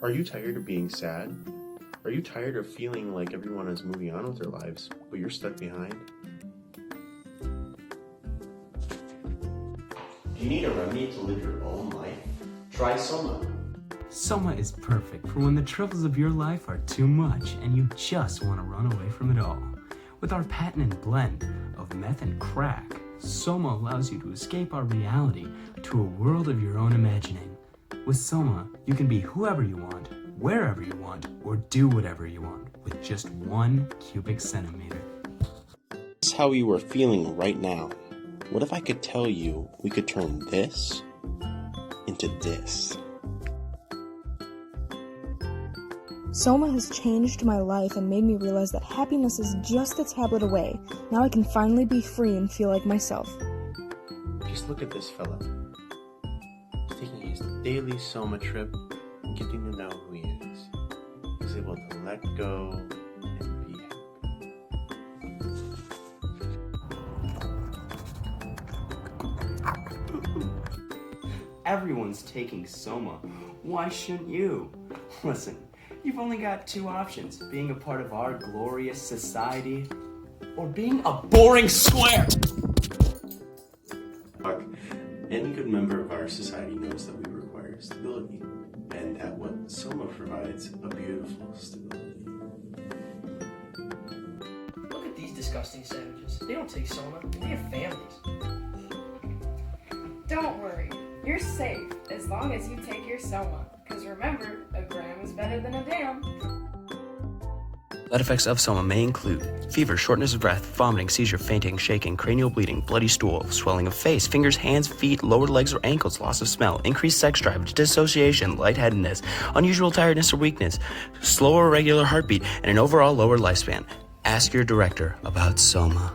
Are you tired of being sad? Are you tired of feeling like everyone is moving on with their lives, but you're stuck behind? Do you need a remedy to live your own life? Try Soma. Soma is perfect for when the troubles of your life are too much and you just want to run away from it all. With our patented blend of meth and crack, Soma allows you to escape our reality to a world of your own imagining. With Soma, you can be whoever you want, wherever you want, or do whatever you want with just 1 cubic centimeter. This is how you are feeling right now. What if I could tell you we could turn this into this? Soma has changed my life and made me realize that happiness is just a tablet away. Now I can finally be free and feel like myself. Just look at this fella. He's taking his daily Soma trip and getting to know who he is. He's able to let go and be happy. Everyone's taking Soma. Why shouldn't you? Listen, you've only got 2 options, being a part of our glorious society or being a boring square. Any good member of our society knows that we require stability, and that what Soma provides, a beautiful stability. Look at these disgusting savages. They don't take Soma. They have families. Don't worry. You're safe as long as you take your Soma. Because remember, a gram is better than a dam. Side effects of Soma may include fever, shortness of breath, vomiting, seizure, fainting, shaking, cranial bleeding, bloody stool, swelling of face, fingers, hands, feet, lower legs or ankles, loss of smell, increased sex drive, dissociation, lightheadedness, unusual tiredness or weakness, slower or regular heartbeat, and an overall lower lifespan. Ask your director about Soma.